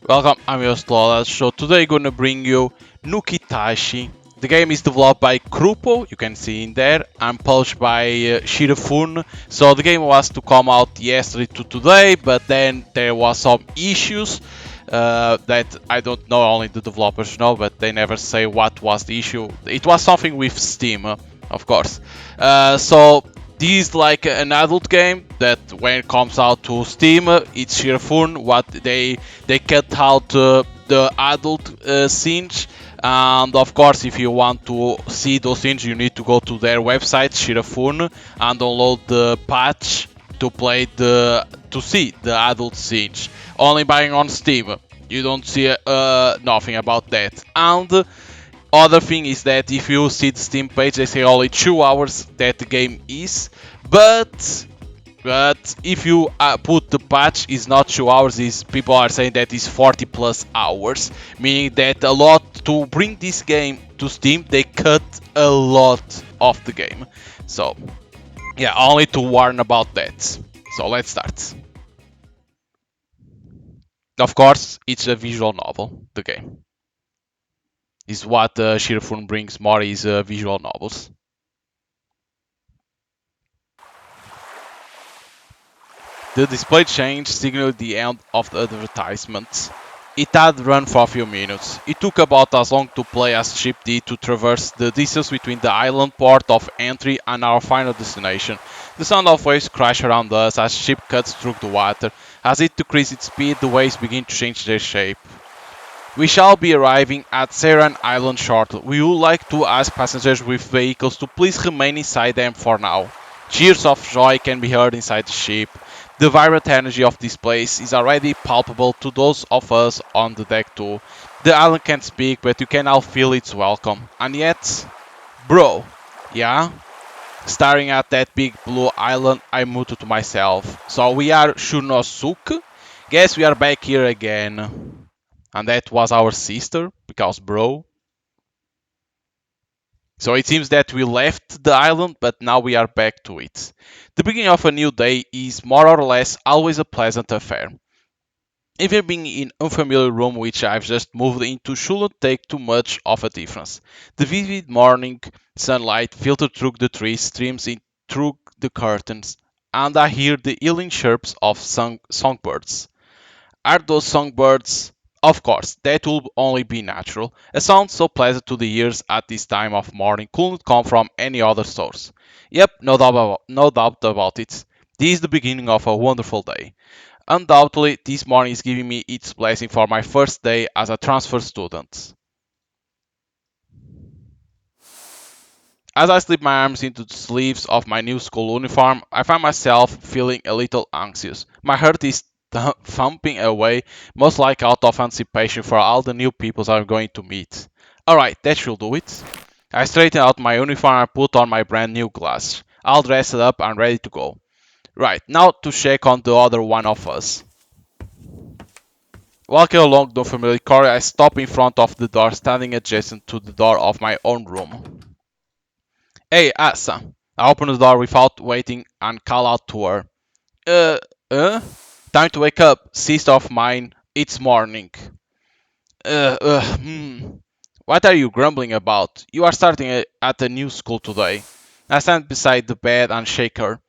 Welcome, I'm your Slola. So today gonna bring you NUKITASHI. The game is developed by Krupo, you can see in there, and published by Shirafun. So the game was to come out yesterday to today, but then there was some issues that I don't know, only the developers know, but they never say what was the issue. It was something with Steam, of course. So this is like an adult game that when it comes out to Steam, it's sheer fun. What they cut out the adult scenes, and of course, if you want to see those scenes, you need to go to their website Shirafun and download the patch to play to see the adult scenes. Only buying on Steam, you don't see nothing about that. And other thing is that if you see the Steam page, they say only 2 hours that the game is, but if you put the patch is not 2 hours, is people are saying that is 40 plus hours, meaning that a lot to bring this game to Steam, they cut a lot of the game. So yeah, only to warn about that. So let's start. Of course, it's a visual novel. The game is what Shirafun brings more is visual novels. The display change signaled the end of the advertisement. It had run for a few minutes. It took about as long to play as ship did to traverse the distance between the island port of entry and our final destination. The sound of waves crash around us as ship cuts through the water. As it decreased its speed, the waves begin to change their shape. We shall be arriving at Seiran Island shortly. We would like to ask passengers with vehicles to please remain inside them for now. Cheers of joy can be heard inside the ship. The vibrant energy of this place is already palpable to those of us on the deck too. The island can't speak, but you can all feel its welcome. And yet, bro, yeah? Staring at that big blue island, I muttered to myself. So we are Shunosuke? Guess we are back here again. And that was our sister, because bro. So it seems that we left the island, but now we are back to it. The beginning of a new day is more or less always a pleasant affair. Even being in unfamiliar room which I've just moved into shouldn't take too much of a difference. The vivid morning sunlight filtered through the trees streams in through the curtains, and I hear the yelling chirps of songbirds. Are those songbirds? Of course, that would only be natural. A sound so pleasant to the ears at this time of morning couldn't come from any other source. Yep, no doubt about it. This is the beginning of a wonderful day. Undoubtedly, this morning is giving me its blessing for my first day as a transfer student. As I slip my arms into the sleeves of my new school uniform, I find myself feeling a little anxious. My heart is thumping away, most like out of anticipation for all the new peoples I'm going to meet. Alright, that should do it. I straighten out my uniform and put on my brand new glasses. All dressed up and ready to go. Right, now to check on the other one of us. Walking along the familiar corridor, I stop in front of the door standing adjacent to the door of my own room. Hey, Asa. I open the door without waiting and call out to her. Uh, uh? Time to wake up, sister of mine. It's morning. Hmm. What are you grumbling about? You are starting at a new school today. I stand beside the bed and shake her.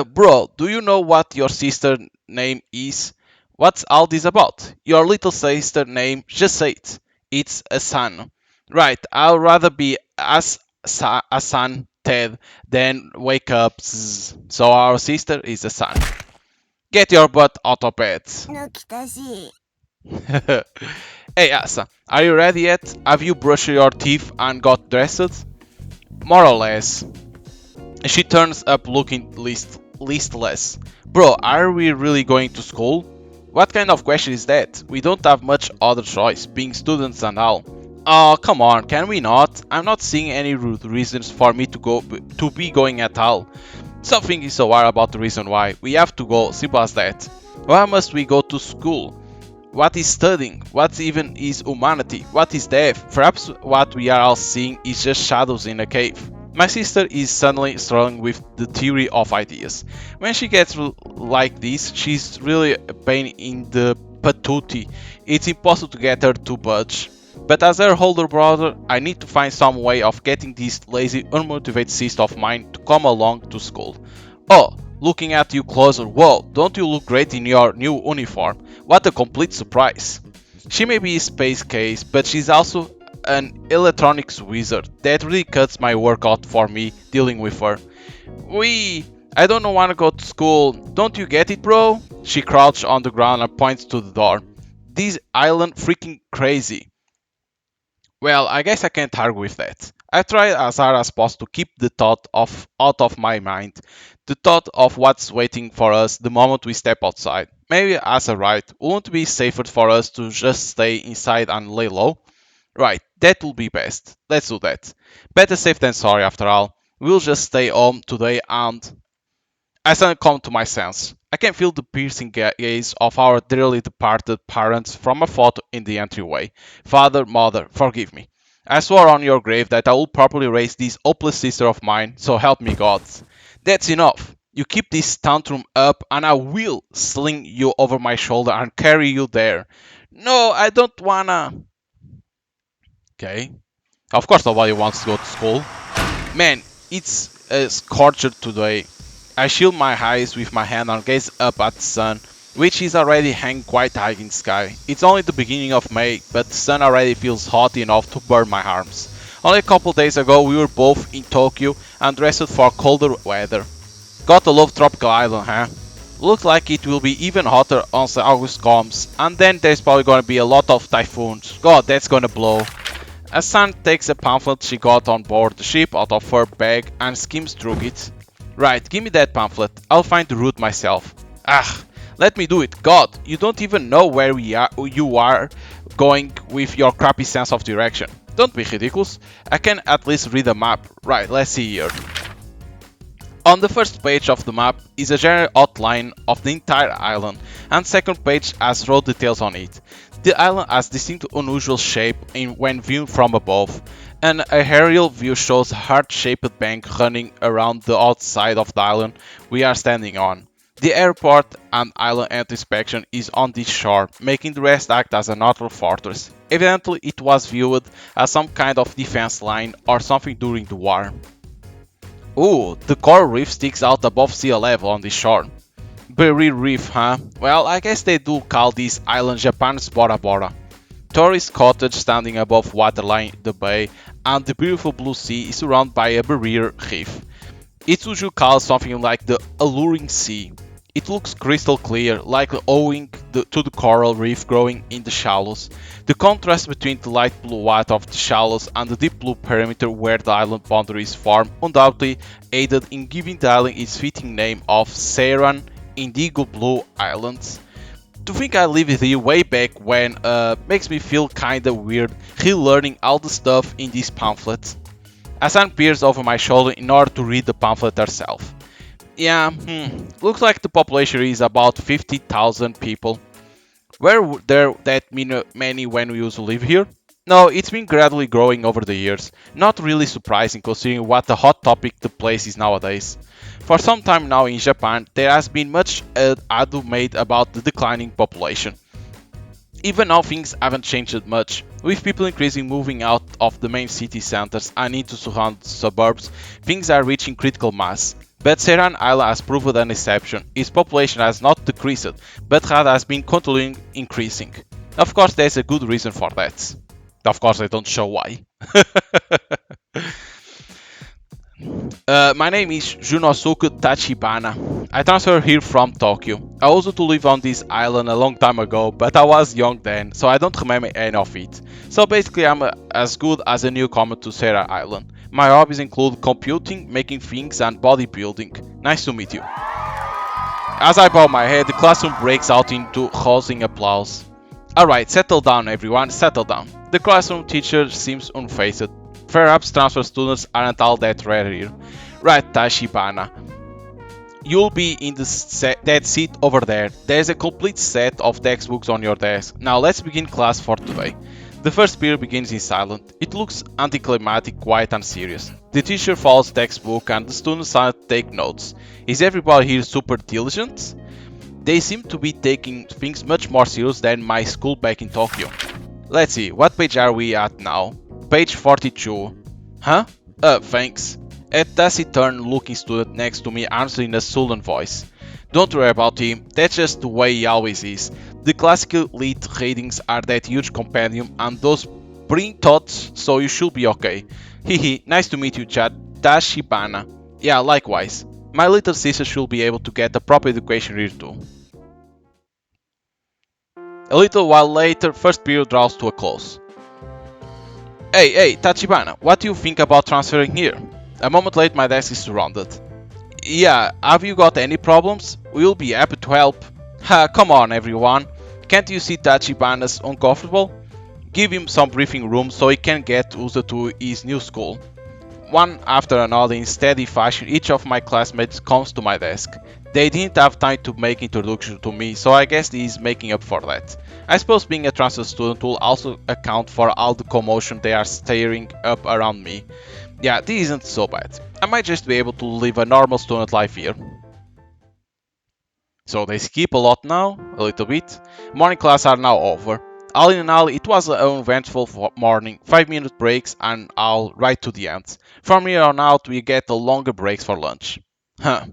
Bro, do you know what your sister name is? What's all this about? Your little sister name, just say it. It's a son. Right, I'll rather be a son, Ted, than wake up. Zzz. So our sister is a son. Get your butt out of bed. NUKITASHI. Hey Asa, are you ready yet? Have you brushed your teeth and got dressed? More or less. She turns up looking listless. Bro, are we really going to school? What kind of question is that? We don't have much other choice, being students and all. Oh, come on, can we not? I'm not seeing any reasons for me to be going at all. Something is so hard about the reason why. We have to go, simple as that. Why must we go to school? What is studying? What even is humanity? What is death? Perhaps what we are all seeing is just shadows in a cave. My sister is suddenly struggling with the theory of ideas. When she gets like this, she's really a pain in the patootie. It's impossible to get her to budge. But as her older brother, I need to find some way of getting this lazy, unmotivated sister of mine to come along to school. Oh, looking at you closer, whoa, don't you look great in your new uniform? What a complete surprise. She may be a space case, but she's also an electronics wizard. That really cuts my work out for me dealing with her. I don't want to go to school. Don't you get it, bro? She crouched on the ground and points to the door. This island freaking crazy. Well, I guess I can't argue with that. I tried as hard as possible to keep the thought of out of my mind. The thought of what's waiting for us the moment we step outside. Maybe as a right, wouldn't it be safer for us to just stay inside and lay low? Right, that will be best. Let's do that. Better safe than sorry after all. We'll just stay home today and I suddenly come to my sense. I can feel the piercing gaze of our dearly departed parents from a photo in the entryway. Father, mother, forgive me. I swore on your grave that I will properly raise this hopeless sister of mine, so help me God. That's enough. You keep this tantrum up and I will sling you over my shoulder and carry you there. No, I don't wanna. Okay. Of course nobody wants to go to school. Man, it's a scorcher today. I shield my eyes with my hand and gaze up at the sun, which is already hanging quite high in the sky. It's only the beginning of May, but the sun already feels hot enough to burn my arms. Only a couple days ago we were both in Tokyo and dressed for colder weather. Gotta love tropical island, huh? Looks like it will be even hotter once August comes, and then there's probably gonna be a lot of typhoons. God, that's gonna blow. Asan takes a pamphlet she got on board the ship out of her bag and skims through it. Right, give me that pamphlet. I'll find the route myself. Ah, let me do it. God, you don't even know where you are going with your crappy sense of direction. Don't be ridiculous. I can at least read a map. Right, let's see here. On the first page of the map is a general outline of the entire island, and second page has road details on it. The island has distinct unusual shape when viewed from above. An aerial view shows a heart-shaped bank running around the outside of the island we are standing on. The airport and island entry section is on this shore, making the rest act as a natural fortress. Evidently it was viewed as some kind of defense line or something during the war. Ooh, the coral reef sticks out above sea level on this shore. Barrier Reef, huh? Well, I guess they do call this island Japan's Bora Bora. Tourist cottage standing above waterline the bay, and the beautiful blue sea is surrounded by a barrier reef. It's usually called something like the Alluring Sea. It looks crystal clear, likely owing to the coral reef growing in the shallows. The contrast between the light blue water of the shallows and the deep blue perimeter where the island boundaries form undoubtedly aided in giving the island its fitting name of Saharan Indigo Blue Islands. To think I lived here way back when makes me feel kinda weird relearning all the stuff in this pamphlet. Asan peers over my shoulder in order to read the pamphlet herself. Yeah, looks like the population is about 50,000 people. Were there that many when we used to live here? No, it's been gradually growing over the years. Not really surprising considering what a hot topic the place is nowadays. For some time now in Japan, there has been much ado made about the declining population. Even now things haven't changed much, with people increasingly moving out of the main city centers and into surrounding suburbs, things are reaching critical mass. But Saharan Island has proven an exception. Its population has not decreased, but rather has been continuing increasing. Of course, there's a good reason for that. Of course, I don't show why. My name is Junosuke Tachibana. I transferred here from Tokyo. I also to live on this island a long time ago, but I was young then, so I don't remember any of it. So basically I'm as good as a newcomer to Sarah Island. My hobbies include computing, making things and bodybuilding. Nice to meet you. As I bow my head, the classroom breaks out into rousing applause. Alright, settle down everyone, settle down. The classroom teacher seems unfazed. Perhaps transfer students aren't all that rare here. Right, Tachibana. You'll be in that seat over there. There's a complete set of textbooks on your desk. Now let's begin class for today. The first period begins in silence. It looks anticlimactic, quiet and serious. The teacher follows the textbook and the students start to take notes. Is everybody here super diligent? They seem to be taking things much more serious than my school back in Tokyo. Let's see, what page are we at now? Page 42. Huh? Thanks. A taciturn looking student next to me answered in a sullen voice. Don't worry about him, that's just the way he always is. The classical elite ratings are that huge compendium and those bring thoughts, so you should be okay. Hehe, nice to meet you, Chad. Tashibana. Yeah, likewise. My little sister should be able to get a proper education here too. A little while later, first period draws to a close. Hey, Tachibana, what do you think about transferring here? A moment later, my desk is surrounded. Yeah, have you got any problems? We'll be happy to help. Ha, come on everyone. Can't you see Tachibana's uncomfortable? Give him some breathing room so he can get used to his new school. One after another in steady fashion, each of my classmates comes to my desk. They didn't have time to make introduction to me, so I guess he's making up for that. I suppose being a transfer student will also account for all the commotion they are stirring up around me. Yeah, this isn't so bad. I might just be able to live a normal student life here. So they skip a lot now, a little bit. Morning class are now over. All in all, it was an uneventful morning, 5-minute breaks and all right to the end. From here on out, we get longer breaks for lunch. Huh.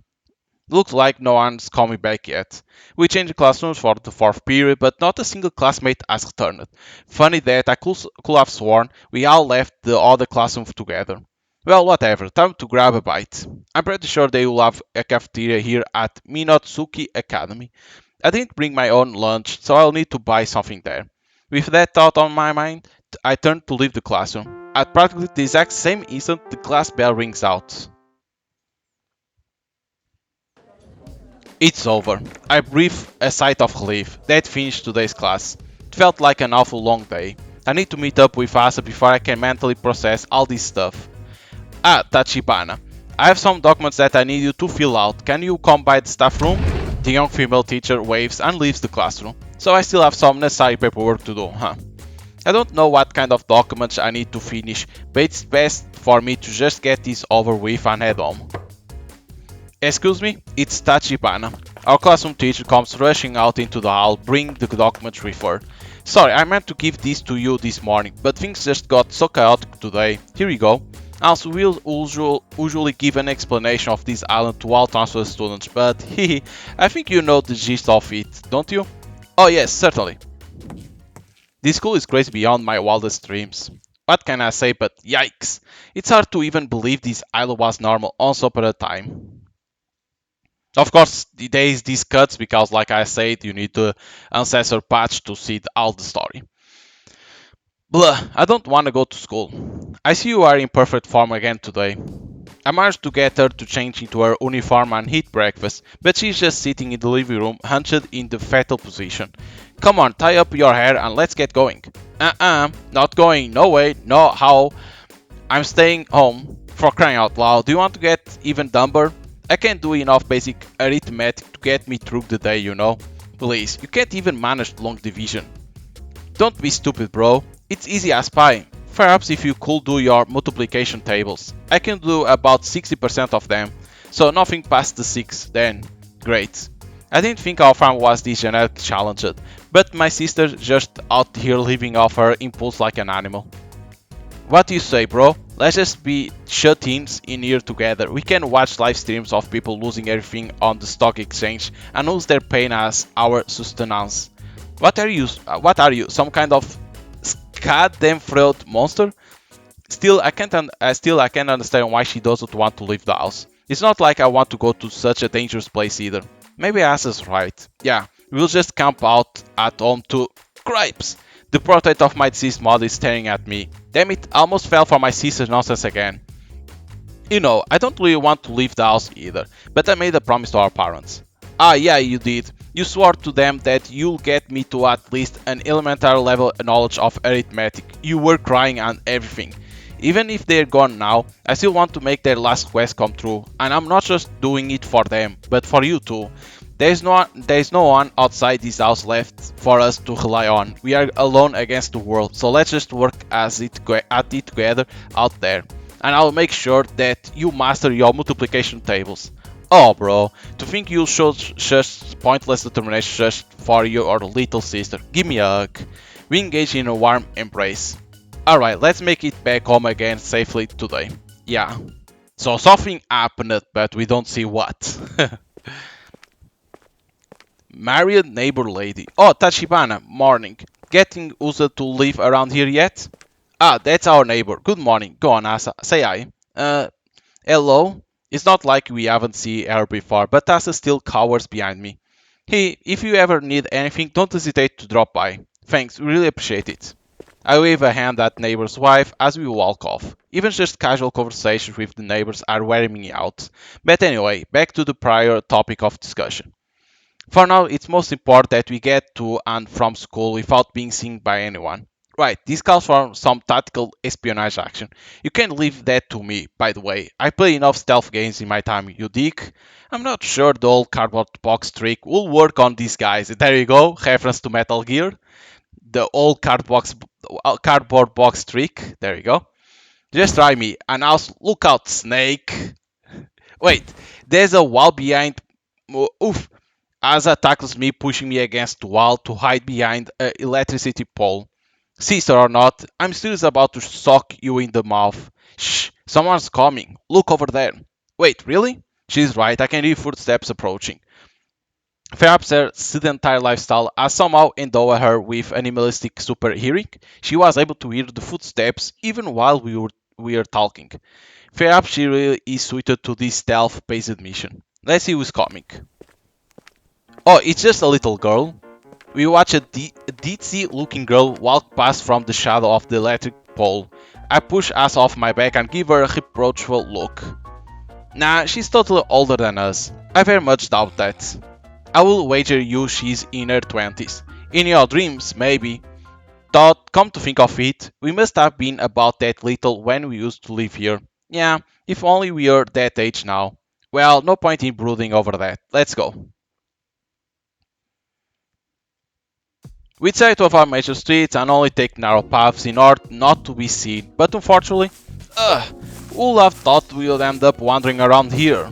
Looks like no one's coming back yet. We changed classrooms for the fourth period, but not a single classmate has returned. Funny that I could have sworn we all left the other classroom together. Well, whatever, time to grab a bite. I'm pretty sure they will have a cafeteria here at Minotsuki Academy. I didn't bring my own lunch, so I'll need to buy something there. With that thought on my mind, I turned to leave the classroom. At practically the exact same instant, the class bell rings out. It's over. I breathed a sigh of relief. That finished today's class. It felt like an awful long day. I need to meet up with Asa before I can mentally process all this stuff. Ah, Tachibana. I have some documents that I need you to fill out. Can you come by the staff room? The young female teacher waves and leaves the classroom. So I still have some necessary paperwork to do, huh? I don't know what kind of documents I need to finish, but it's best for me to just get this over with and head home. Excuse me, it's Tachibana. Our classroom teacher comes rushing out into the hall, bringing the documents with her. Sorry, I meant to give these to you this morning, but things just got so chaotic today. Here you go. Also, we'll usually give an explanation of this island to all transfer students, but hehe, I think you know the gist of it, don't you? Oh yes, certainly. This school is crazy beyond my wildest dreams. What can I say but yikes? It's hard to even believe this island was normal once upon a time. Of course, there is these cuts because, like I said, you need the ancestor patch to see all the story. Blah, I don't want to go to school. I see you are in perfect form again today. I managed to get her to change into her uniform and eat breakfast, but she's just sitting in the living room, hunched in the fetal position. Come on, tie up your hair and let's get going. Not going, no way, no how. I'm staying home, for crying out loud. Do you want to get even dumber? I can't do enough basic arithmetic to get me through the day, you know. Please, you can't even manage long division. Don't be stupid, bro. It's easy as pie. Perhaps if you could do your multiplication tables. I can do about 60% of them, so nothing past the 6, then. Great. I didn't think our farm was this genetically challenged, but my sister's just out here living off her impulse like an animal. What do you say, bro? Let's just be shut-ins in here together. We can watch live streams of people losing everything on the stock exchange and use their pain as our sustenance. What are you? Some kind of goddamn-thrilled monster? Still, I can't understand why she doesn't want to leave the house. It's not like I want to go to such a dangerous place either. Maybe Asa's right. Yeah, we'll just camp out at home to cripes. The portrait of my deceased mother is staring at me. Damn it, I almost fell for my sister's nonsense again. You know, I don't really want to leave the house either, but I made a promise to our parents. Ah, yeah, you did. You swore to them that you'll get me to at least an elementary level knowledge of arithmetic. You were crying and everything. Even if they're gone now, I still want to make their last quest come true, and I'm not just doing it for them, but for you too. There's no one outside this house left for us to rely on. We are alone against the world, so let's just work at it together out there. And I'll make sure that you master your multiplication tables. Oh, bro, to think you show such pointless determination just for your little sister. Give me a hug. We engage in a warm embrace. Alright, let's make it back home again safely today. Yeah. So something happened, but we don't see what. Married neighbor lady. Oh, Tachibana, morning. Getting Uza to live around here yet? Ah, that's our neighbor. Good morning. Go on, Asa. Say hi. Hello? It's not like we haven't seen her before, but Asa still cowers behind me. Hey, if you ever need anything, don't hesitate to drop by. Thanks, we really appreciate it. I wave a hand at neighbor's wife as we walk off. Even just casual conversations with the neighbors are wearing me out. But anyway, back to the prior topic of discussion. For now, it's most important that we get to and from school without being seen by anyone. Right, this calls for some tactical espionage action. You can leave that to me, by the way. I play enough stealth games in my time, you dig? I'm not sure the old cardboard box trick will work on these guys. There you go, reference to Metal Gear. The old cardboard box trick. There you go. Just try me. And now look out, Snake. Wait, there's a wall behind. Oof. Asa tackles me, pushing me against the wall to hide behind an electricity pole. Sister or not, I'm serious about to sock you in the mouth. Shh, someone's coming. Look over there. Wait, really? She's right, I can hear footsteps approaching. Perhaps her sedentary lifestyle has somehow endowed her with animalistic super hearing. She was able to hear the footsteps even while we were talking. Perhaps she really is suited to this stealth-based mission. Let's see who's coming. Oh, it's just a little girl. We watch a ditzy-looking girl walk past from the shadow of the electric pole. I push us off my back and give her a reproachful look. Nah, she's totally older than us. I very much doubt that. I will wager you she's in her 20s. In your dreams, maybe. Thought, come to think of it, we must have been about that little when we used to live here. Yeah, if only we are that age now. Well, no point in brooding over that. Let's go. We try to avoid major streets and only take narrow paths in order not to be seen, but unfortunately, who would have thought we would end up wandering around here?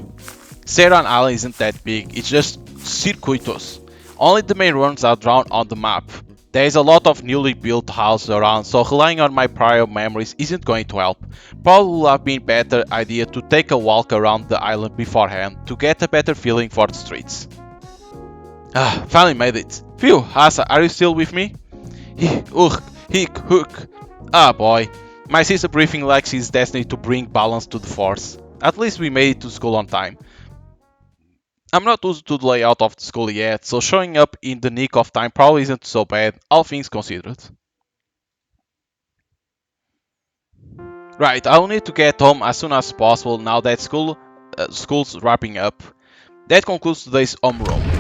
Ceylon Island isn't that big, it's just circuitous. Only the main ones are drawn on the map. There is a lot of newly built houses around, so relying on my prior memories isn't going to help. Probably would have been better idea to take a walk around the island beforehand to get a better feeling for the streets. Finally made it. Phew, Asa, are you still with me? Hook. Ah boy, my sister briefing like she's destined to bring balance to the force. At least we made it to school on time. I'm not used to the layout of the school yet, so showing up in the nick of time probably isn't so bad, all things considered. Right, I'll need to get home as soon as possible now that school's wrapping up. That concludes today's homeroom.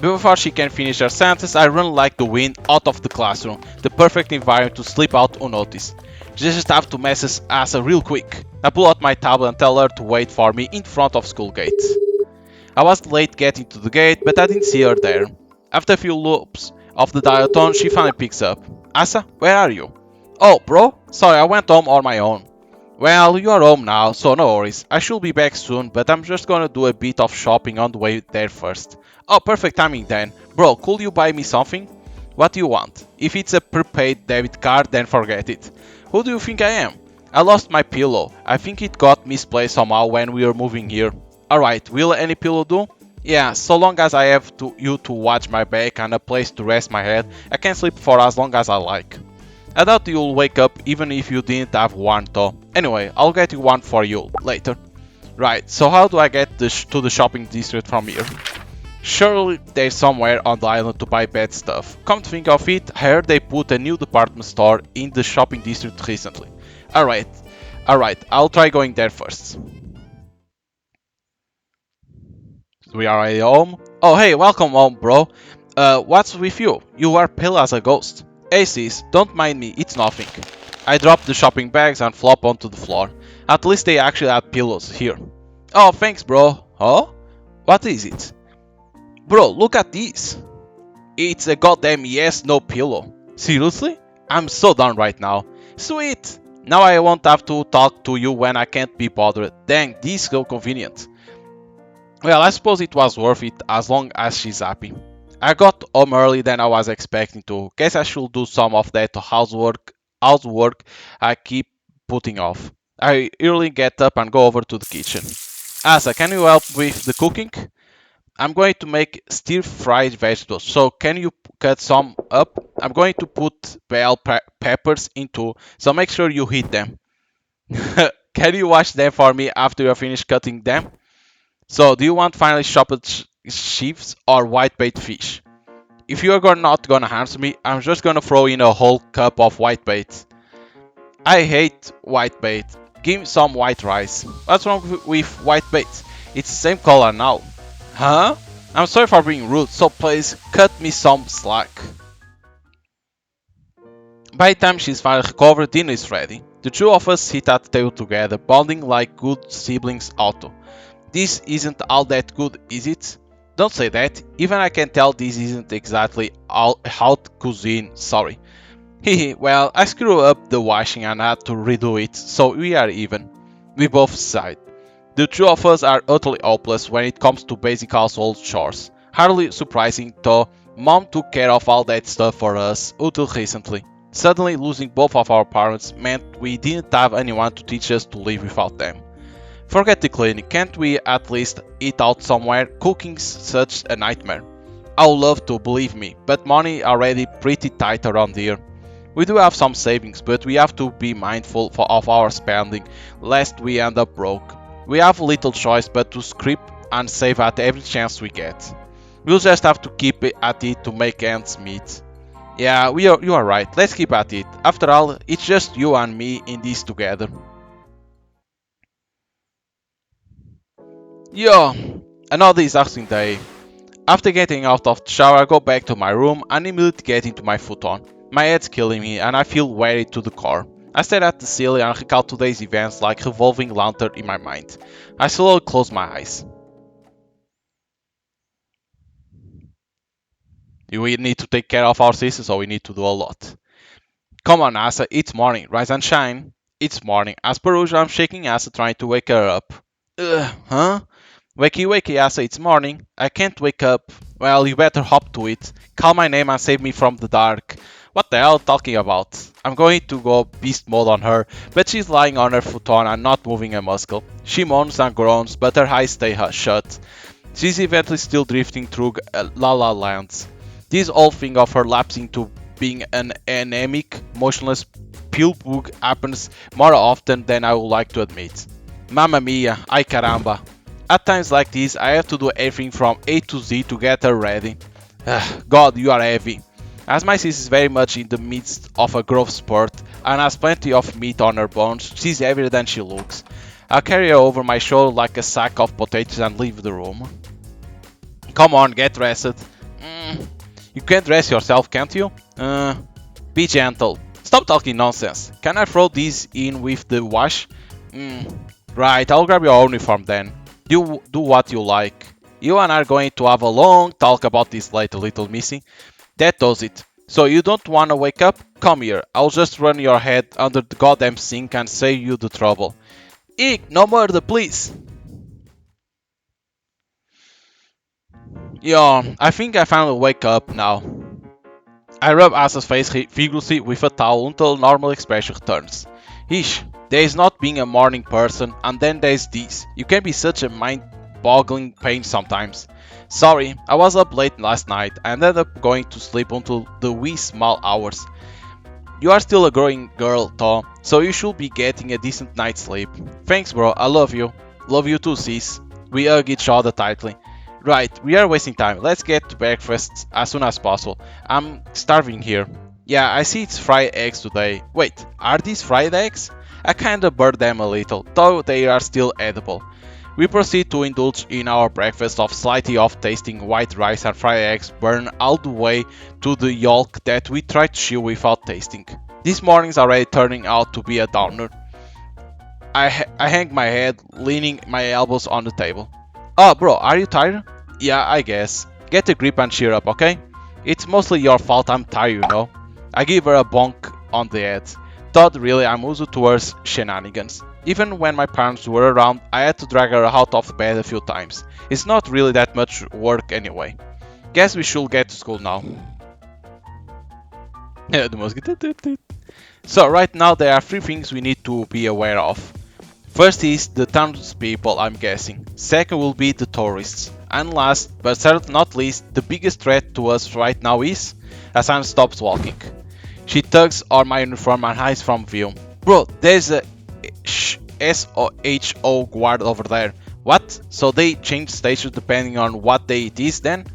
Before she can finish her sentence, I run like the wind out of the classroom, the perfect environment to slip out unnoticed. Just have to message Asa real quick. I pull out my tablet and tell her to wait for me in front of school gate. I was late getting to the gate, but I didn't see her there. After a few loops of the dial tone, she finally picks up. Asa, where are you? Oh, bro, sorry, I went home on my own. Well, you are home now, so no worries. I should be back soon, but I'm just gonna do a bit of shopping on the way there first. Oh, perfect timing then. Bro, could you buy me something? What do you want? If it's a prepaid debit card, then forget it. Who do you think I am? I lost my pillow. I think it got misplaced somehow when we were moving here. Alright, will any pillow do? Yeah, so long as I have you to watch my back and a place to rest my head, I can sleep for as long as I like. I doubt you'll wake up even if you didn't have one though. Anyway, I'll get you one for you later. Right, so how do I get to the shopping district from here? Surely there's somewhere on the island to buy bad stuff. Come to think of it, I heard they put a new department store in the shopping district recently. Alright, I'll try going there first. We are already home. Oh hey, welcome home bro. What's with you? You are pale as a ghost. Hey sis, don't mind me, it's nothing. I drop the shopping bags and flop onto the floor. At least they actually had pillows here. Oh thanks bro. Huh? What is it? Bro, look at this. It's a goddamn yes no pillow. Seriously? I'm so done right now. Sweet. Now I won't have to talk to you when I can't be bothered. Dang, this is so convenient. Well, I suppose it was worth it as long as she's happy. I got home early than I was expecting to. Guess I should do some of that housework I keep putting off. I early get up and go over to the kitchen. Asa, can you help with the cooking? I'm going to make stir-fried vegetables, so can you cut some up? I'm going to put bell peppers into, so make sure you heat them. Can you wash them for me after you're finished cutting them? So, do you want finely chopped sheaves or whitebait fish? If you are not gonna answer me, I'm just gonna throw in a whole cup of whitebait. I hate whitebait. Give me some white rice. What's wrong with whitebait? It's the same color now. Huh? I'm sorry for being rude, so please cut me some slack. By the time she's finally recovered, dinner is ready. The two of us sit at the table together, bonding like good siblings ought to. This isn't all that good, is it? Don't say that. Even I can tell this isn't exactly all haute cuisine, sorry. Hehe, well, I screwed up the washing and had to redo it, so we are even. We both sighed. The two of us are utterly hopeless when it comes to basic household chores. Hardly surprising though, Mom took care of all that stuff for us until recently. Suddenly losing both of our parents meant we didn't have anyone to teach us to live without them. Forget the cleaning, can't we at least eat out somewhere? Cooking's such a nightmare. I would love to, believe me, but money already pretty tight around here. We do have some savings, but we have to be mindful of our spending, lest we end up broke. We have little choice but to scrape and save at every chance we get. We'll just have to keep at it to make ends meet. Yeah, you are right, let's keep at it. After all, it's just you and me in this together. Yo, another exhausting day. After getting out of the shower, I go back to my room and immediately get into my futon. My head's killing me and I feel weary to the core. I stare at the ceiling and recall today's events like revolving lantern in my mind. I slowly close my eyes. We need to take care of our sisters, so we need to do a lot. Come on, Asa, it's morning, rise and shine. It's morning. As per usual, I'm shaking Asa trying to wake her up. Huh? Wakey wakey Asa, it's morning. I can't wake up. Well, you better hop to it. Call my name and save me from the dark. What the hell talking about? I'm going to go beast mode on her, but she's lying on her futon and not moving a muscle. She moans and groans, but her eyes stay shut. She's eventually still drifting through la la lands. This whole thing of her lapsing to being an anemic, motionless pillbug happens more often than I would like to admit. Mamma mia, ay caramba. At times like this, I have to do everything from A to Z to get her ready. God, you are heavy. As my sis is very much in the midst of a growth spurt and has plenty of meat on her bones, she's heavier than she looks. I carry her over my shoulder like a sack of potatoes and leave the room. Come on, get rested. You can dress yourself, can't you? Be gentle. Stop talking nonsense. Can I throw these in with the wash? Right, I'll grab your uniform then. You do what you like. You and I are going to have a long talk about this later, little missy. That does it. So you don't wanna wake up? Come here. I'll just run your head under the goddamn sink and save you the trouble. Eek, no murder, please. Yeah, I think I finally wake up now. I rub Asa's face vigorously with a towel until normal expression returns. Ish, there is not being a morning person, and then there's this. You can be such a mind-boggling pain sometimes. Sorry, I was up late last night and ended up going to sleep until the wee small hours. You are still a growing girl, though, so you should be getting a decent night's sleep. Thanks, bro, I love you. Love you too, sis. We hug each other tightly. Right, we are wasting time. Let's get to breakfast as soon as possible. I'm starving here. Yeah, I see it's fried eggs today. Wait, are these fried eggs? I kinda burned them a little, though they are still edible. We proceed to indulge in our breakfast of slightly off-tasting white rice and fried eggs burned all the way to the yolk that we try to chew without tasting. This morning's already turning out to be a downer. I hang my head, leaning my elbows on the table. Oh, bro, are you tired? Yeah, I guess. Get a grip and cheer up, okay? It's mostly your fault I'm tired, you know. I give her a bonk on the head. Thought really I'm used towards shenanigans. Even when my parents were around, I had to drag her out of bed a few times. It's not really that much work anyway. Guess we should get to school now. Yeah, the music. So right now there are three things we need to be aware of. First is the townspeople, I'm guessing. Second will be the tourists. And last, but certainly not least, the biggest threat to us right now is... Hassan stops walking. She tugs on my uniform and hides from view. Bro, there's a SHO guard over there. What? So they change stations depending on what day it is then?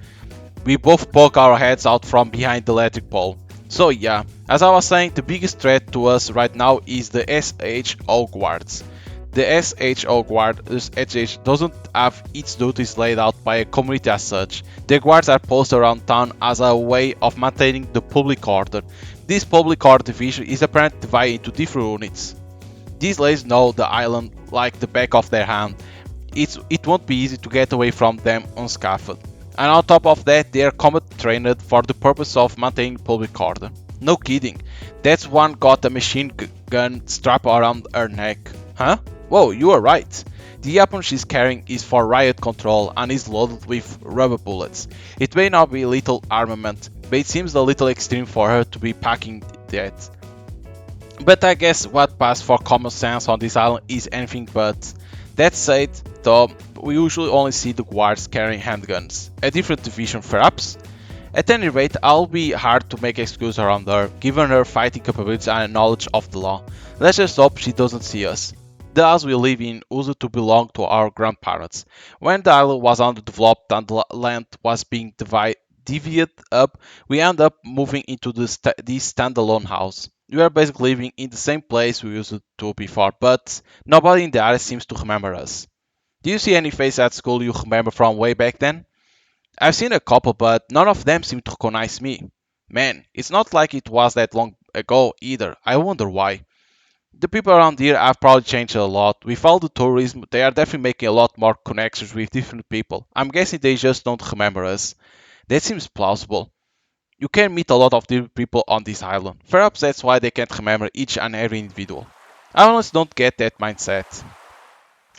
We both poke our heads out from behind the electric pole. So yeah, as I was saying, the biggest threat to us right now is the SHO guards. The SHO guard doesn't have its duties laid out by a community as such. The guards are posted around town as a way of maintaining the public order. This public order division is apparently divided into different units. These ladies know the island like the back of their hand. It won't be easy to get away from them unscathed. And on top of that, they are combat trained for the purpose of maintaining public order. No kidding, that's one got a machine gun strapped around her neck. Huh? Whoa, you are right. The weapon she's carrying is for riot control and is loaded with rubber bullets. It may not be lethal armament, but it seems a little extreme for her to be packing that. But I guess what passed for common sense on this island is anything but. That said, though, we usually only see the guards carrying handguns. A different division perhaps? At any rate, I'll be hard to make excuse around her, given her fighting capabilities and knowledge of the law. Let's just hope she doesn't see us. The house we live in used to belong to our grandparents. When the island was underdeveloped and the land was being divvied up, we ended up moving into this standalone house. We are basically living in the same place we used to before, but nobody in the area seems to remember us. Do you see any face at school you remember from way back then? I've seen a couple, but none of them seem to recognize me. Man, it's not like it was that long ago either. I wonder why. The people around here have probably changed a lot. With all the tourism, they are definitely making a lot more connections with different people. I'm guessing they just don't remember us. That seems plausible. You can meet a lot of different people on this island. Perhaps that's why they can't remember each and every individual. I honestly don't get that mindset.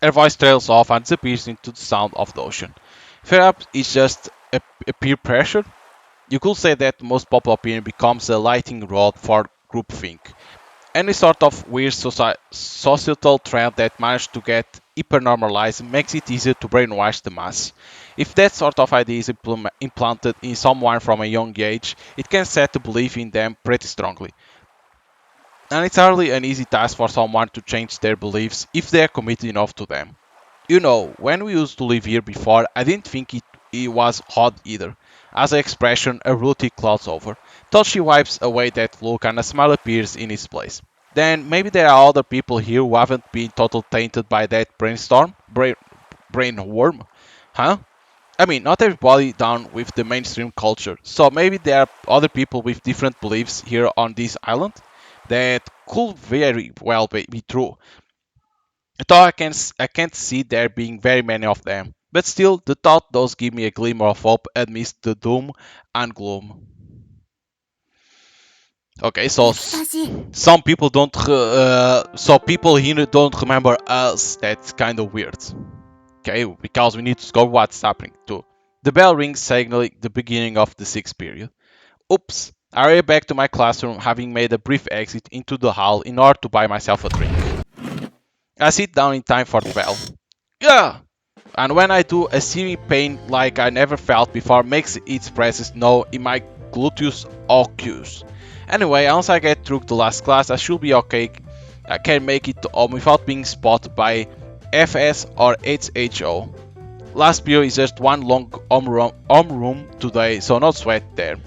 Her voice trails off and disappears into the sound of the ocean. Perhaps it's just a peer pressure? You could say that the most popular opinion becomes a lightning rod for groupthink. Any sort of weird societal trend that managed to get hypernormalized makes it easier to brainwash the mass. If that sort of idea is implanted in someone from a young age, it can set a belief in them pretty strongly. And it's hardly an easy task for someone to change their beliefs if they are committed enough to them. You know, when we used to live here before, I didn't think it was odd either. As an expression, a routine clouds over. Till she wipes away that look and a smile appears in its place. Then maybe there are other people here who haven't been totally tainted by that brainworm, huh? I mean, not everybody down with the mainstream culture, so maybe there are other people with different beliefs here on this island. That could very well be true. Though I can't see there being very many of them. But still, the thought does give me a glimmer of hope amidst the doom and gloom. Okay, so some people don't, so people here don't remember us. That's kind of weird. Okay, because we need to discover what's happening too. The bell rings, signaling the beginning of the sixth period. Oops! I hurry back to my classroom, having made a brief exit into the hall in order to buy myself a drink. I sit down in time for the bell. Yeah! And when I do, a searing pain like I never felt before makes its presence known in my gluteus oculus. Anyway, once I get through the last class, I should be okay. I can make it home without being spotted by FS or HHO. Last period is just one long room today, so no sweat there.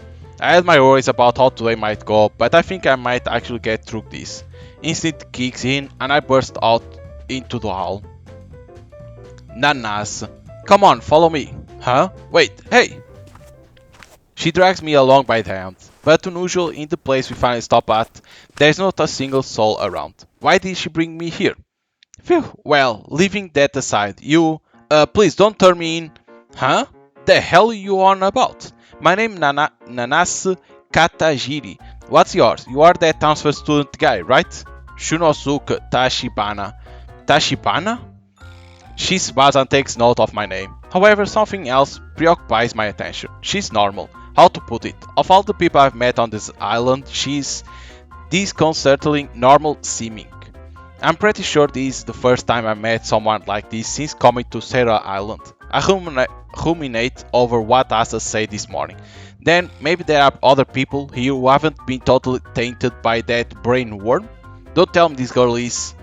I had my worries about how today might go, but I think I might actually get through this. Instinct kicks in and I burst out into the hall. Nanas, come on, follow me. Huh? Wait, hey! She drags me along by the hand, but unusual in the place we finally stop at, there's not a single soul around. Why did she bring me here? Phew, well, leaving that aside, please don't turn me in. Huh? The hell are you on about? My name Nanas Katajiri. What's yours? You are that transfer student guy, right? Shunosuke Tashibana. Tashibana? She smiles and takes note of my name. However, something else preoccupies my attention. She's normal. How to put it? Of all the people I've met on this island, she's disconcertingly normal seeming. I'm pretty sure this is the first time I met someone like this since coming to Sarah Island. I ruminate over what Asa said this morning. Then maybe there are other people here who haven't been totally tainted by that brain worm. Don't tell me this girl is.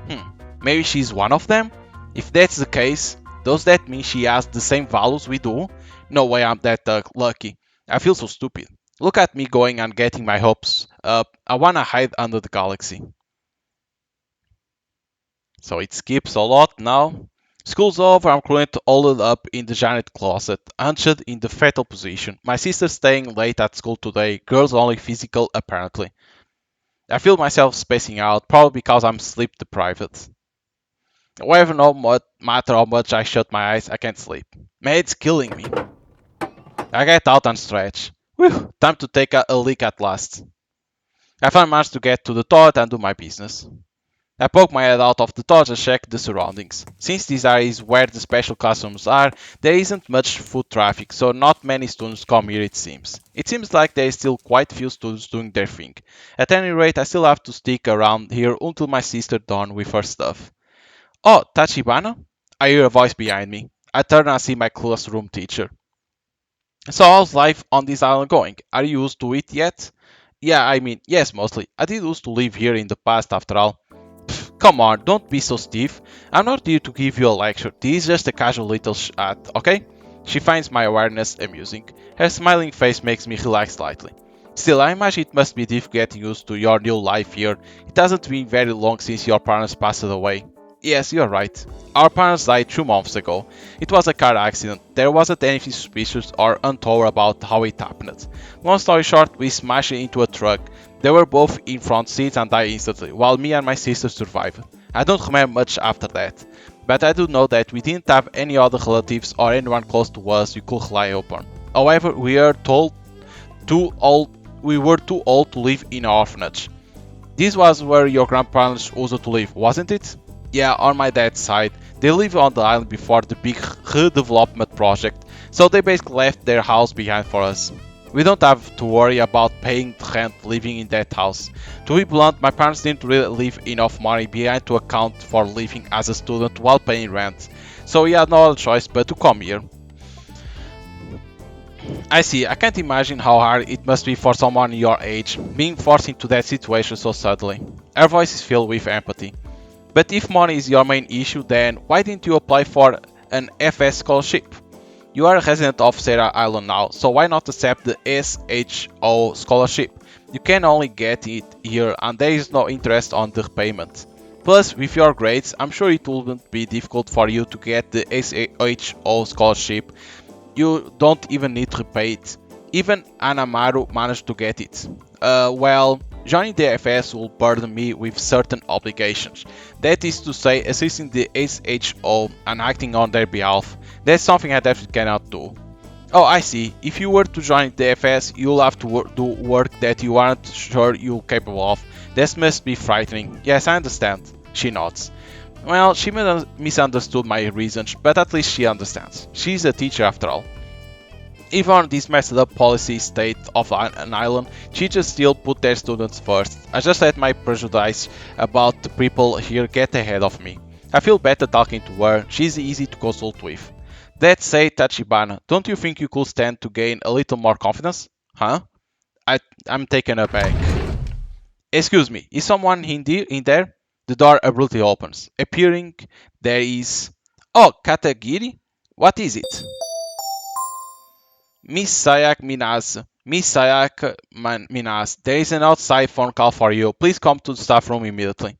Maybe she's one of them? If that's the case, does that mean she has the same values we do? No way I'm that lucky. I feel so stupid. Look at me going and getting my hopes up. I wanna hide under the galaxy. So it skips a lot now. School's over, I'm currently holed up in the giant closet, hunched in the fetal position. My sister's staying late at school today, girls only physical apparently. I feel myself spacing out, probably because I'm sleep deprived. However, no matter how much I shut my eyes, I can't sleep. My head's killing me. I get out and stretch. Whew, time to take a leak at last. I finally manage to get to the toilet and do my business. I poke my head out of the toilet and check the surroundings. Since this area is where the special classrooms are, there isn't much foot traffic, so not many students come here it seems. It seems like there is still quite few students doing their thing. At any rate, I still have to stick around here until my sister done with her stuff. Oh, Tachibana? I hear a voice behind me. I turn and see my classroom teacher. So how's life on this island going? Are you used to it yet? Yeah, I mean, yes, mostly. I did used to live here in the past after all. Come on, don't be so stiff. I'm not here to give you a lecture. This is just a casual little chat, okay? She finds my awareness amusing. Her smiling face makes me relax slightly. Still, I imagine it must be difficult getting used to your new life here. It hasn't been very long since your parents passed away. Yes, you're right. Our parents died 2 months ago. It was a car accident. There wasn't anything suspicious or untoward about how it happened. Long story short, we smashed into a truck. They were both in front seats and died instantly, while me and my sister survived. I don't remember much after that, but I do know that we didn't have any other relatives or anyone close to us we could rely upon. However, we were too old to live in an orphanage. This was where your grandparents used to live, wasn't it? Yeah, on my dad's side. They lived on the island before the big redevelopment project, so they basically left their house behind for us. We don't have to worry about paying rent living in that house. To be blunt, my parents didn't really leave enough money behind to account for living as a student while paying rent, so we had no other choice but to come here. I see, I can't imagine how hard it must be for someone your age, being forced into that situation so suddenly. Her voice is filled with empathy. But if money is your main issue, then why didn't you apply for an FS scholarship? You are a resident of Sarah Island now, so why not accept the SHO scholarship? You can only get it here and there is no interest on the repayment. Plus, with your grades, I'm sure it wouldn't be difficult for you to get the SHO scholarship. You don't even need to repay it. Even Anamaru managed to get it. Well, joining the FS will burden me with certain obligations. That is to say, assisting the SHO and acting on their behalf. That's something I definitely cannot do. Oh, I see. If you were to join the FS, you'll have to do work that you aren't sure you're capable of. That must be frightening. Yes, I understand. She nods. Well, she misunderstood my reasons, but at least she understands. She's a teacher after all. Even on this messed up policy state of an island, teachers still put their students first. I just let my prejudice about the people here get ahead of me. I feel better talking to her, she's easy to consult with. That said, Tachibana, don't you think you could stand to gain a little more confidence? Huh? I'm taken aback. Excuse me, is someone in there? The door abruptly opens. Appearing, there is... Oh, Katagiri? What is it? Miss Sayak Minas. Miss Sayak Minas, there is an outside phone call for you. Please come to the staff room immediately.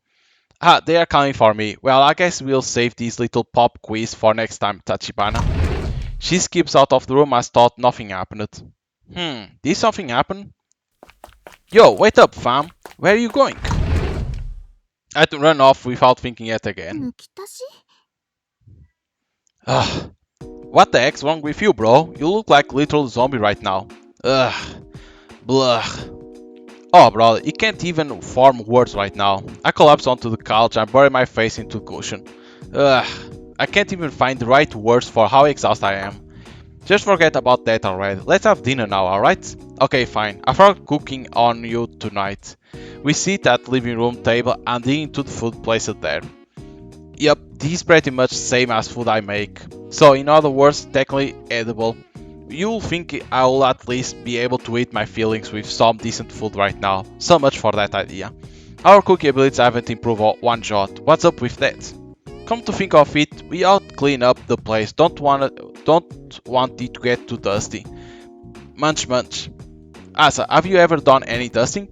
Ah, they are coming for me. Well, I guess we'll save this little pop quiz for next time, Tachibana. She skips out of the room as thought nothing happened. Did something happen? Yo, wait up, fam. Where are you going? I had to run off without thinking yet again. Ugh. What the heck's wrong with you, bro? You look like a literal zombie right now. Ugh. Blah. Oh, bro, you can't even form words right now. I collapse onto the couch and bury my face into the cushion. Ugh, I can't even find the right words for how exhausted I am. Just forget about that already. Let's have dinner now, alright? Okay, fine. I forgot cooking on you tonight. We sit at the living room table and dig into the food placed there. Yep, this is pretty much the same as food I make. So, in other words, technically edible. You'll think I'll at least be able to eat my feelings with some decent food right now. So much for that idea. Our cooking abilities haven't improved one jot. What's up with that? Come to think of it, we ought to clean up the place. Don't want it to get too dusty. Munch munch. Asa, have you ever done any dusting?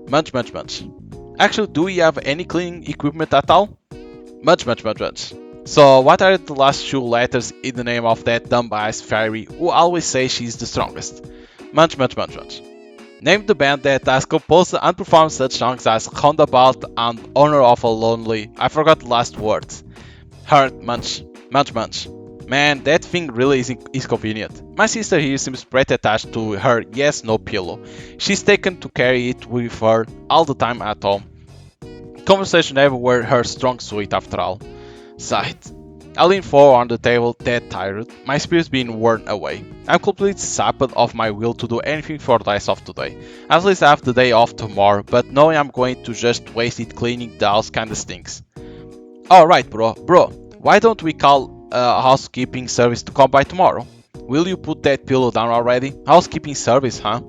Munch munch munch. Actually, do we have any cleaning equipment at all? Munch munch munch munch. So, what are the last two letters in the name of that dumb-ass fairy who always says she's the strongest? Munch munch munch munch. Name the band that has composed and performed such songs as Roundabout and Honor of a Lonely. I forgot the last words. Hurt, munch, munch, munch. Man, that thing really is convenient. My sister here seems pretty attached to her yes no pillow. She's taken to carry it with her all the time at home. Conversation never were her strong suit after all. Sighed. I lean forward on the table, dead tired, my spirit's being worn away. I'm completely sapped of my will to do anything for the rest of today. At least I have the day off tomorrow, but knowing I'm going to just waste it cleaning the house kinda stinks. Alright, bro, why don't we call a housekeeping service to come by tomorrow? Will you put that pillow down already? Housekeeping service, huh?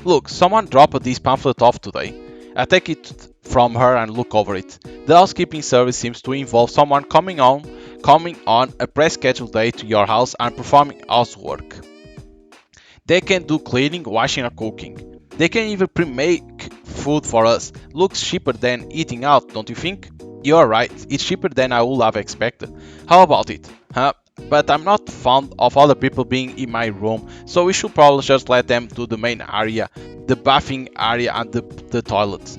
Look, someone dropped this pamphlet off today. I take it from her and look over it. The housekeeping service seems to involve someone coming on a pre-scheduled day to your house and performing housework. They can do cleaning, washing, or cooking. They can even pre-make food for us. Looks cheaper than eating out, don't you think? You're right, it's cheaper than I would have expected. How about it? Huh? But I'm not fond of other people being in my room, so we should probably just let them do the main area, the bathing area and the toilet.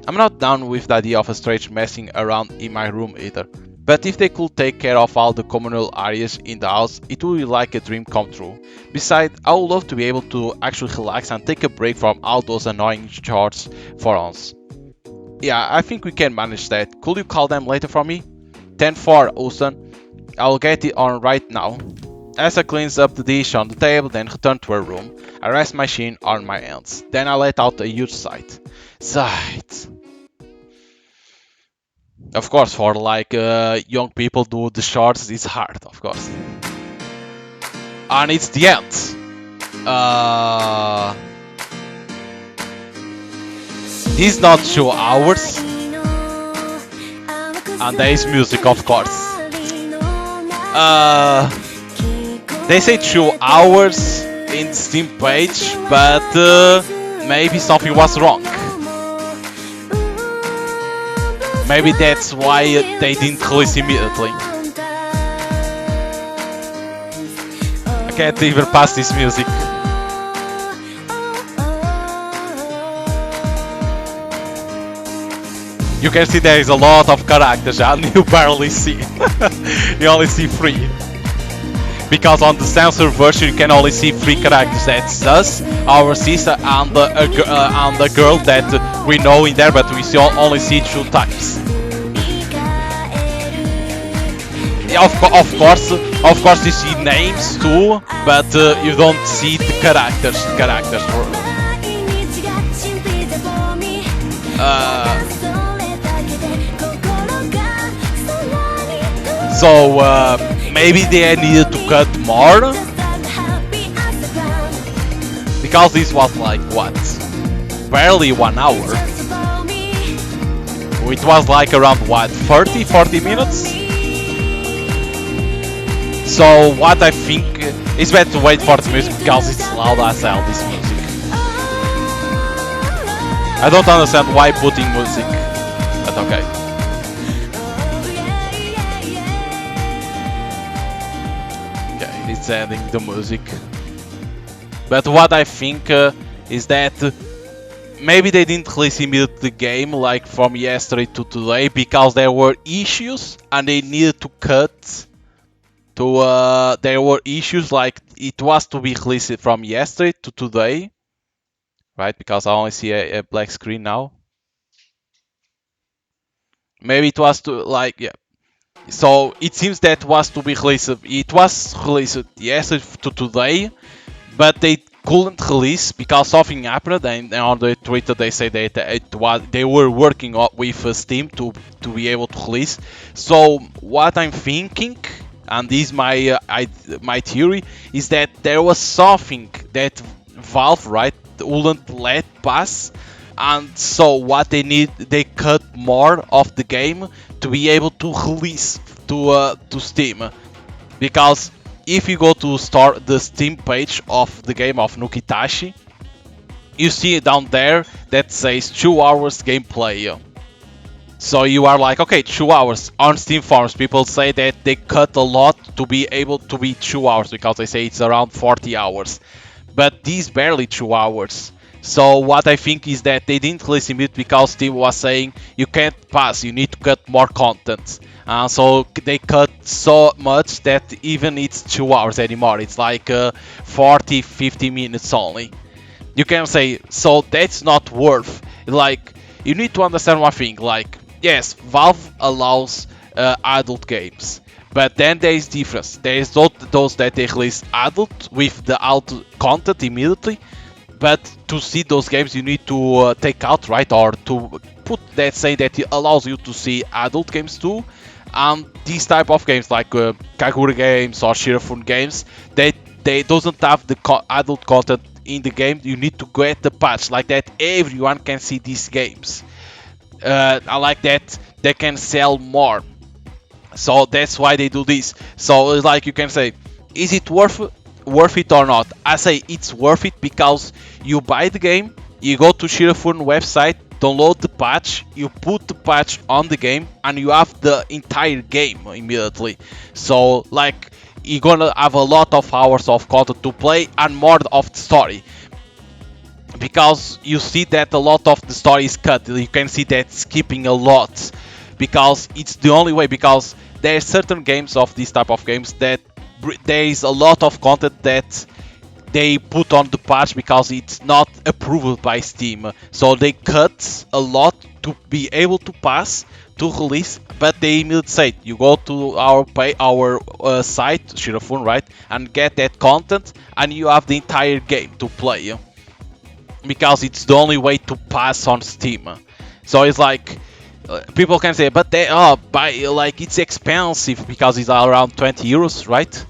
I'm not down with the idea of a stranger messing around in my room either. But if they could take care of all the communal areas in the house, it would be like a dream come true. Besides, I would love to be able to actually relax and take a break from all those annoying chores for once. Yeah, I think we can manage that. Could you call them later for me? 10-4, Houston. I'll get it on right now. Asa cleans up the dish on the table, then returns to her room. I rest my chin on my hands. Then I let out a huge sigh. Sigh. Of course, for like young people do the shorts, it's hard, of course. And it's the end. This is not 2 hours. And there is music, of course. They say 2 hours in the Steam page, but maybe something was wrong. Maybe that's why they didn't release immediately. I can't even pass this music. You can see there is a lot of characters and you barely see. You only see 3. Because on the censored version you can only see 3 characters. That's us, our sister, and a girl that we know in there, but we only see 2 times. Yeah, of course you see names too, but you don't see the characters. So maybe they needed to cut more, because this was like what, barely 1 hour. It was like around what, 40 minutes. So what I think is better to wait for the music, because it's loud as hell, this music. I don't understand why putting music, but okay. Okay, it's adding the music. But what I think is that maybe they didn't release immediately the game like from yesterday to today because there were issues and they needed to cut to there were issues like it was to be released from yesterday to today, right? Because I only see a black screen now. Maybe it was to like, yeah. So it seems that was to be released. It was released yesterday to today, but they couldn't release because something happened. And on the Twitter they say that they were working with Steam to be able to release. So what I'm thinking, and this is my theory, is that there was something that Valve wouldn't let pass, and so what they cut more of the game to be able to release to Steam, because if you go to start the Steam page of the game of NUKITASHI, you see down there that says 2 hours gameplay. So you are like, okay, 2 hours. On Steam forums, people say that they cut a lot to be able to be 2 hours because they say it's around 40 hours. But these barely 2 hours. So what I think is that they didn't release it because Steam was saying you can't pass, you need to cut more content. So they cut so much that even it's 2 hours anymore. It's like 40-50 minutes only. You can say, so that's not worth. Like, you need to understand one thing. Like, yes, Valve allows adult games, but then there is difference. There is those that they release adult with the adult content immediately, but to see those games you need to take out, right, or to put that, say that it allows you to see adult games too. And these type of games like Kagura games or Shirafun games, they doesn't have the adult content in the game. You need to get the patch like that everyone can see these games. I like that they can sell more, so that's why they do this. So it's like you can say, is it worth it or not? I say it's worth it because you buy the game, you go to Shirafun website, download the patch, you put the patch on the game, and you have the entire game immediately. So like you're gonna have a lot of hours of content to play and more of the story. Because you see that a lot of the story is cut. You can see that skipping a lot because it's the only way. Because there are certain games of this type of games that there is a lot of content that they put on the patch because it's not approved by Steam. So they cut a lot to be able to pass to release. But they immediately say you go to our site Shirafun, right, and get that content, and you have the entire game to play. Because it's the only way to pass on Steam. So it's like people can say, but they like it's expensive because it's around 20 euros, right?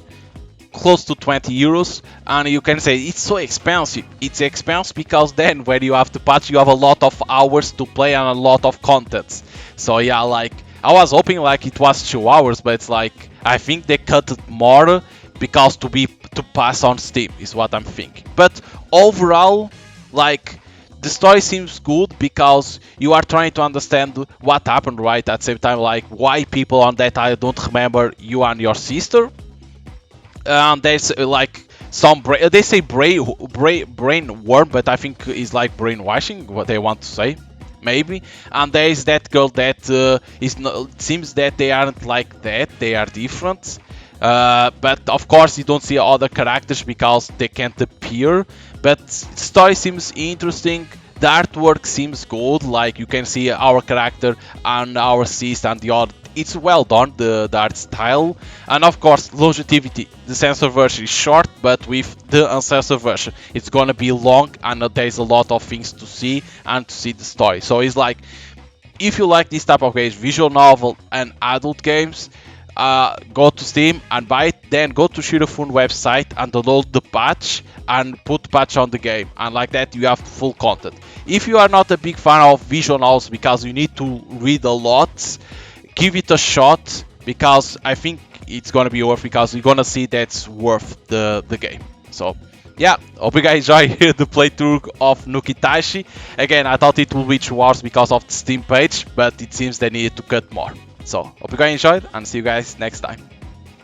Close to 20 euros, and you can say it's so expensive. It's expensive because then when you have the patch, you have a lot of hours to play and a lot of content. So yeah, like I was hoping like it was 2 hours, but it's like I think they cut it more because to pass on Steam is what I'm thinking. But overall, like the story seems good because you are trying to understand what happened, right? At the same time, like why people on that island don't remember you and your sister. There's like some they say brain worm, but I think it's like brainwashing what they want to say, maybe. And there is that girl that is not, seems that they aren't like that, they are different. But of course you don't see other characters because they can't appear. But the story seems interesting. The artwork seems good. Like you can see our character and our sis and the other. It's well done, the art style. And of course longevity. The censored version is short, but with the uncensored version it's gonna be long, and there's a lot of things to see and to see the story. So it's like, if you like this type of games, visual novel and adult games, go to Steam and buy it. Then go to Shirafun website and download the patch and put patch on the game, and like that you have full content. If you are not a big fan of visual novels because you need to read a lot, give it a shot because I think it's gonna be worth, because you're gonna see that's worth the game. So yeah, hope you guys enjoy the playthrough of NUKITASHI. Again, I thought it would be 2 hours because of the Steam page, but it seems they needed to cut more. So hope you guys enjoyed, and see you guys next time.